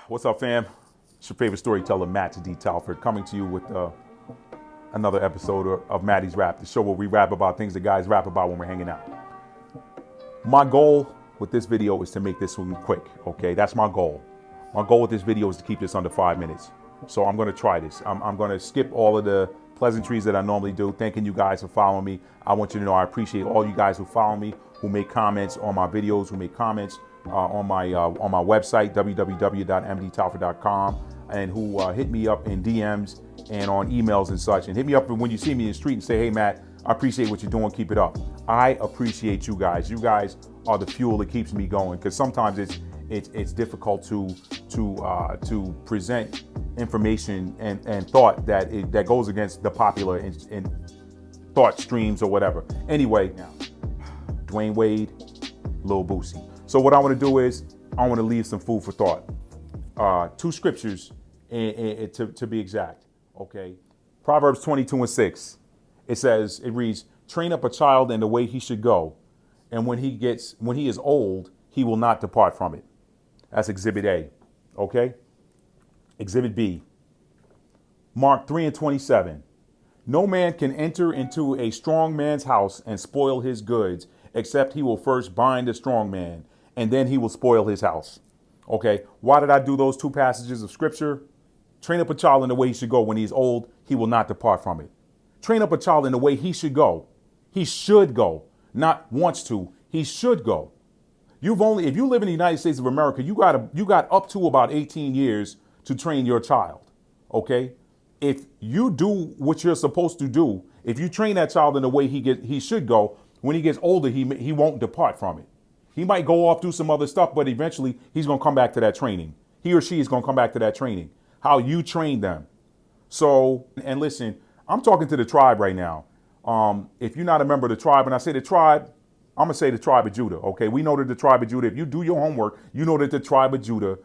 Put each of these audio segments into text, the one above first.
What's up, fam? It's your favorite storyteller, Matt D. Talford, coming to you with another episode of Matty's Rap, the show where we rap about things that guys rap about when we're hanging out. My goal with this video is to make this one quick, okay? That's my goal. My goal with this video is to keep this under 5 minutes. So I'm going to try this. I'm going to skip all of the pleasantries that I normally do. Thanking you guys for following me. I want you to know I appreciate all you guys who follow me, who make comments on my videos, who make comments on my website, www.mdtalford.com, and who hit me up in DMs and on emails and such, and hit me up when you see me in the street and say, hey, Matt, I appreciate what you're doing. Keep it up. I appreciate you guys. You guys are the fuel that keeps me going, because sometimes it's difficult to present information and thought that goes against the popular in thought streams or whatever. Anyway, now, Dwayne Wade, Lil Boosie. So what I want to do is I want to leave some food for thought. Two scriptures to be exact. Okay, Proverbs 22:6. It reads, "Train up a child in the way he should go, and when he is old, he will not depart from it." That's Exhibit A. Okay. Exhibit B. Mark 3:27. "No man can enter into a strong man's house and spoil his goods, except he will first bind the strong man, and then he will spoil his house." Okay, why did I do those two passages of scripture? Train up a child in the way he should go. When he's old, he will not depart from it. Train up a child in the way he should go. He should go, not wants to. He should go. If you live in the United States of America, you got up to about 18 years to train your child. Okay, if you do what you're supposed to do, if you train that child in the way he should go, when he gets older, he won't depart from it. He might go off, do some other stuff, but eventually he's going to come back to that training. He or she is going to come back to that training, how you train them. So, and listen, I'm talking to the tribe right now. If you're not a member of the tribe, and I say the tribe, I'm going to say the tribe of Judah. Okay, we know that the tribe of Judah, if you do your homework, you know that the tribe of Judah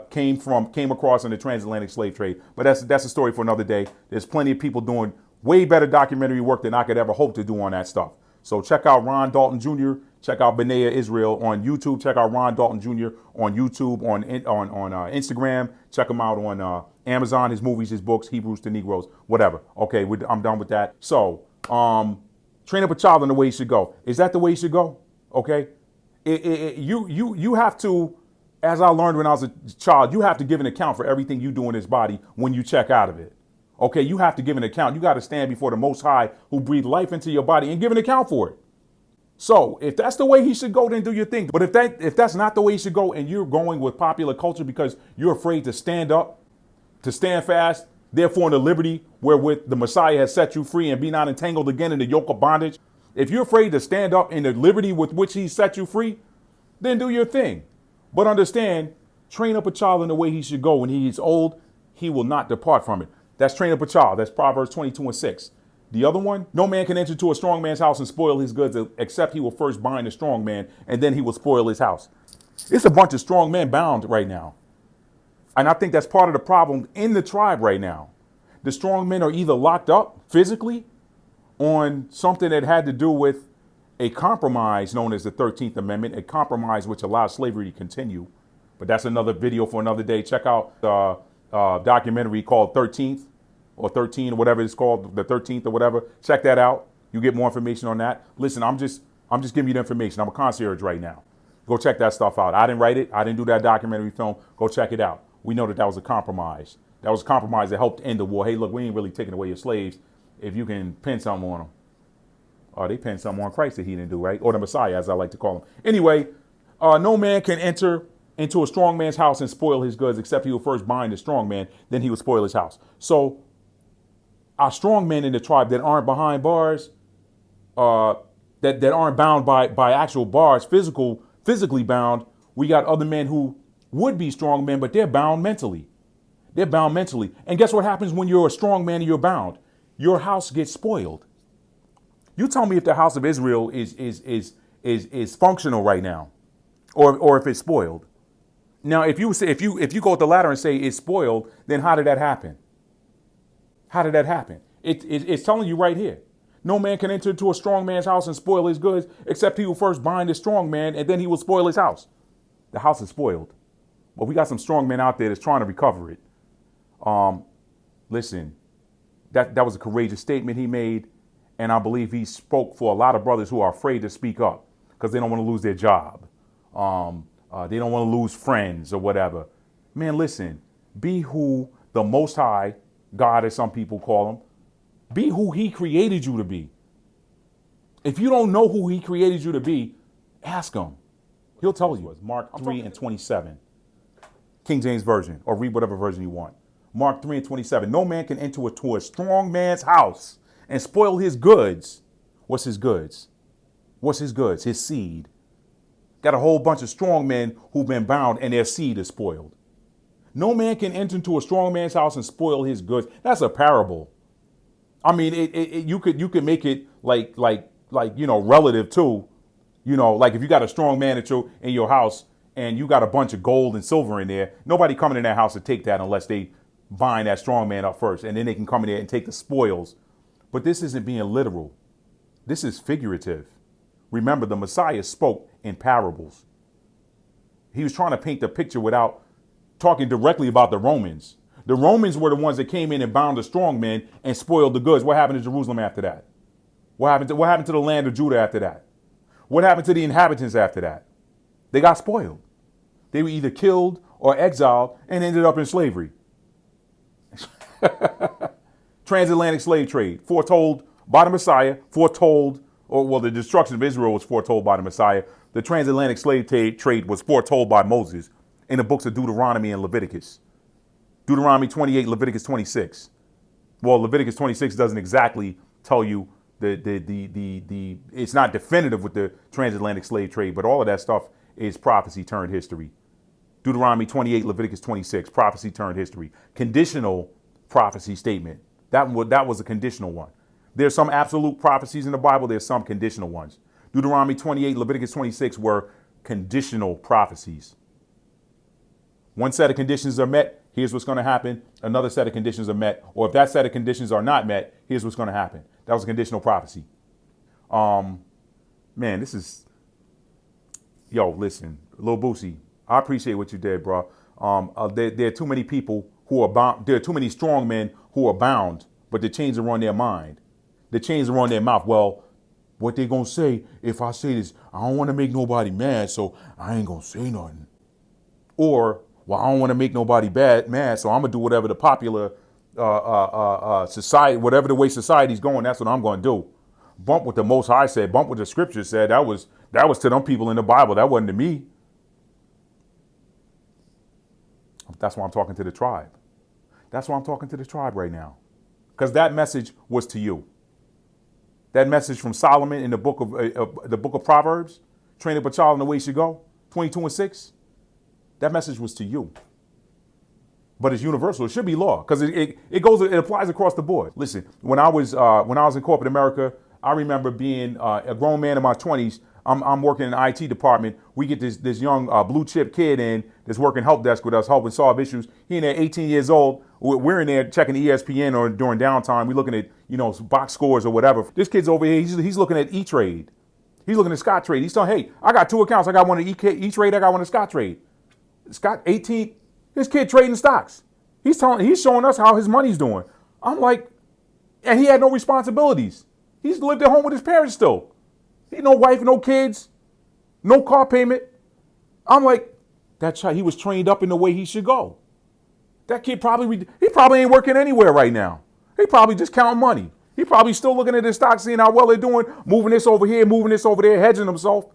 came across in the transatlantic slave trade. But that's a story for another day. There's plenty of people doing way better documentary work than I could ever hope to do on that stuff. So check out Ron Dalton Jr., check out Benea Israel on YouTube, check out Ron Dalton Jr. on YouTube, on Instagram, check him out on Amazon, his movies, his books, Hebrews to Negroes, whatever. Okay, I'm done with that. So train up a child in the way he should go. Is that the way he should go? Okay, you have to, as I learned when I was a child, you have to give an account for everything you do in this body when you check out of it. Okay, you have to give an account. You got to stand before the Most High, who breathed life into your body, and give an account for it. So if that's the way he should go, then do your thing. But if that's not the way he should go, and you're going with popular culture because you're afraid to stand up, to stand fast, therefore in the liberty wherewith the Messiah has set you free, and be not entangled again in the yoke of bondage, if you're afraid to stand up in the liberty with which he set you free, then do your thing. But understand, train up a child in the way he should go. When he is old, he will not depart from it. That's train up a child. That's Proverbs 22:6. The other one, "No man can enter to a strong man's house and spoil his goods, except he will first bind the strong man, and then he will spoil his house." It's a bunch of strong men bound right now. And I think that's part of the problem in the tribe right now. The strong men are either locked up physically on something that had to do with a compromise known as the 13th Amendment, a compromise which allows slavery to continue. But that's another video for another day. Check out the documentary called 13th or 13 or whatever it's called, the 13th or whatever. Check that out. You get more information on that. Listen, I'm just giving you the information. I'm a concierge right now. Go check that stuff out. I didn't write it. I didn't do that documentary film. Go check it out. We know that was a compromise. That was a compromise that helped end the war. Hey, look, we ain't really taking away your slaves if you can pin something on them. They pinned something on Christ that he didn't do, right? Or the Messiah, as I like to call him. Anyway, no man can enter into a strong man's house and spoil his goods, except he will first bind the strong man, then he will spoil his house. So our strong men in the tribe that aren't behind bars, that aren't bound by actual bars, physically bound, we got other men who would be strong men, but they're bound mentally. They're bound mentally. And guess what happens when you're a strong man and you're bound? Your house gets spoiled. You tell me if the house of Israel is functional right now, or if it's spoiled. Now, if you go with the latter and say it's spoiled, then how did that happen? How did that happen? It's telling you right here. No man can enter into a strong man's house and spoil his goods, except he will first bind the strong man, and then he will spoil his house. The house is spoiled. But we got some strong men out there that's trying to recover it. Listen, that was a courageous statement he made. And I believe he spoke for a lot of brothers who are afraid to speak up because they don't want to lose their job. They don't want to lose friends or whatever. Man, listen, be who the Most High, God as some people call him, be who he created you to be. If you don't know who he created you to be, ask him. He'll tell you. Mark 3:27, King James Version, or read whatever version you want. Mark 3:27, no man can enter to a strong man's house and spoil his goods. What's his goods? What's his goods? His seed. Got a whole bunch of strong men who've been bound and their seed is spoiled. No man can enter into a strong man's house and spoil his goods. That's a parable. I mean, you could make it like relative to, like if you got a strong man in your house and you got a bunch of gold and silver in there, nobody coming in that house to take that unless they bind that strong man up first, and then they can come in there and take the spoils. But this isn't being literal. This is figurative. Remember, the Messiah spoke in parables. He was trying to paint the picture without talking directly about the Romans. The Romans were the ones that came in and bound the strong men and spoiled the goods. What happened to Jerusalem after that? What happened to the land of Judah after that? What happened to the inhabitants after that? They got spoiled. They were either killed or exiled and ended up in slavery. Transatlantic slave trade, foretold by the Messiah, the destruction of Israel was foretold by the Messiah. The transatlantic slave trade was foretold by Moses in the books of Deuteronomy and Leviticus. Deuteronomy 28, Leviticus 26. Well, Leviticus 26 doesn't exactly tell you it's not definitive with the transatlantic slave trade, but all of that stuff is prophecy turned history. Deuteronomy 28, Leviticus 26, prophecy turned history. Conditional prophecy statement. That was a conditional one. There's some absolute prophecies in the Bible. There's some conditional ones. Deuteronomy 28, Leviticus 26 were conditional prophecies. One set of conditions are met, here's what's going to happen. Another set of conditions are met. Or if that set of conditions are not met, here's what's going to happen. That was a conditional prophecy. Man, listen, Lil Boosie, I appreciate what you did, bro. There are too many people who are bound. There are too many strong men who are bound, but the chains are on their mind. The chains are on their mouth. Well, what they gonna say if I say this? I don't want to make nobody mad, so I ain't gonna say nothing. Or, well, I don't want to make nobody mad, so I'm gonna do whatever the popular society, whatever the way society's going, that's what I'm gonna do. Bump what the Most High said. Bump what the Scripture said. That was to them people in the Bible. That wasn't to me. That's why I'm talking to the tribe. That's why I'm talking to the tribe right now. Because that message was to you. That message from Solomon in the book of Proverbs, train up a child in the way he should go, 22:6. That message was to you. But it's universal. It should be law because it applies across the board. Listen, when I was in corporate America, I remember being a grown man in my 20s. I'm working in the IT department. We get this young blue chip kid in that's working help desk with us, helping solve issues. He in there, 18 years old. We're in there checking ESPN or during downtime. We're looking at box scores or whatever. This kid's over here. He's looking at E-Trade. He's looking at Scottrade. He's telling, hey, I got two accounts. I got one at E-Trade. I got one at Scottrade. Scott 18. This kid trading stocks. He's showing us how his money's doing. I'm like, and he had no responsibilities. He's lived at home with his parents still. He no wife, no kids, no car payment. I'm like, that child, he was trained up in the way he should go. That kid probably ain't working anywhere right now. He probably just counting money. He probably still looking at his stocks, seeing how well they're doing, moving this over here, moving this over there, hedging himself.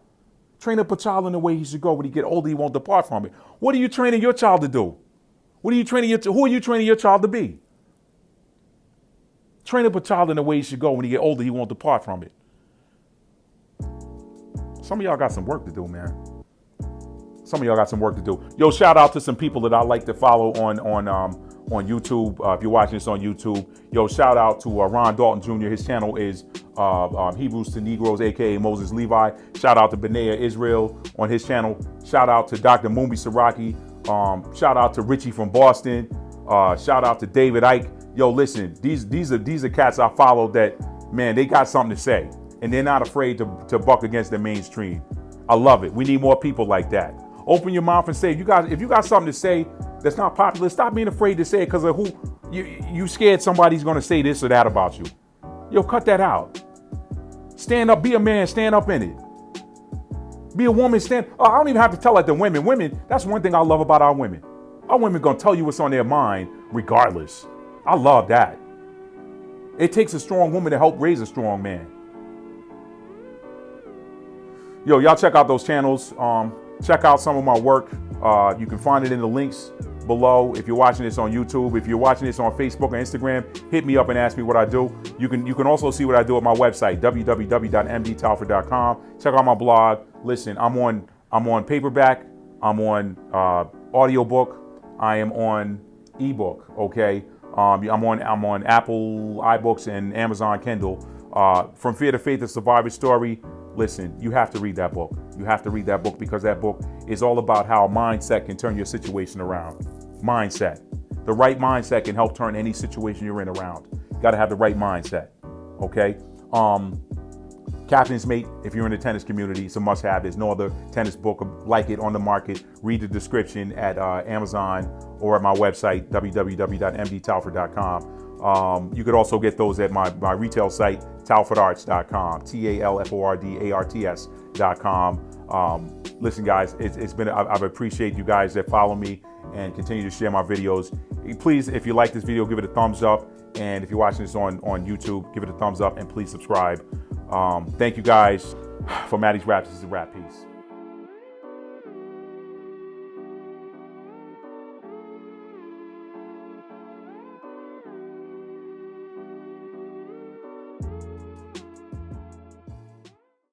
Train up a child in the way he should go. When he get older, he won't depart from it. What are you training your child to do? Who are you training your child to be? Train up a child in the way he should go. When he get older, he won't depart from it. Some of y'all got some work to do, man. Some of y'all got some work to do. Yo, shout out to some people that I like to follow on YouTube. If you're watching this on YouTube, yo, shout out to Ron Dalton Jr. His channel is Hebrews to Negroes, aka Moses Levi. Shout out to Benea Israel on his channel. Shout out to Dr. Mumbi Saraki. Shout out to Richie from Boston. Shout out to David Icke. Yo, listen, these are cats I follow that, man, they got something to say. And they're not afraid to buck against the mainstream. I love it. We need more people like that. Open your mouth and say, if you got something to say that's not popular, stop being afraid to say it because of who you scared somebody's going to say this or that about you. Yo, cut that out. Stand up, be a man, stand up in it. Be a woman, stand. I don't even have to tell it to women. Women, that's one thing I love about our women. Our women gonna tell you what's on their mind regardless. I love that. It takes a strong woman to help raise a strong man. Yo, y'all check out those channels. Check out some of my work. You can find it in the links below. If you're watching this on YouTube, if you're watching this on Facebook or Instagram, hit me up and ask me what I do. You can also see what I do at my website, www.mdtalford.com. Check out my blog. Listen, I'm on paperback. I'm on audiobook. I am on ebook. Okay, I'm on Apple iBooks and Amazon Kindle. From Fear to Faith: A Survivor Story. Listen, you have to read that book. You have to read that book because that book is all about how mindset can turn your situation around. Mindset. The right mindset can help turn any situation you're in around. You got to have the right mindset. Okay. Captain's Mate, if you're in the tennis community, it's a must-have. There's no other tennis book like it on the market. Read the description at Amazon or at my website, www.mdtalford.com. You could also get those at my retail site, talfordarts.com, TALFORDARTS.com. Listen, guys, it's been, I've appreciated you guys that follow me and continue to share my videos. Please, if you like this video, give it a thumbs up. And if you're watching this on YouTube, give it a thumbs up and please subscribe. Thank you guys. For Maddie's Raps, this is a wrap. Peace.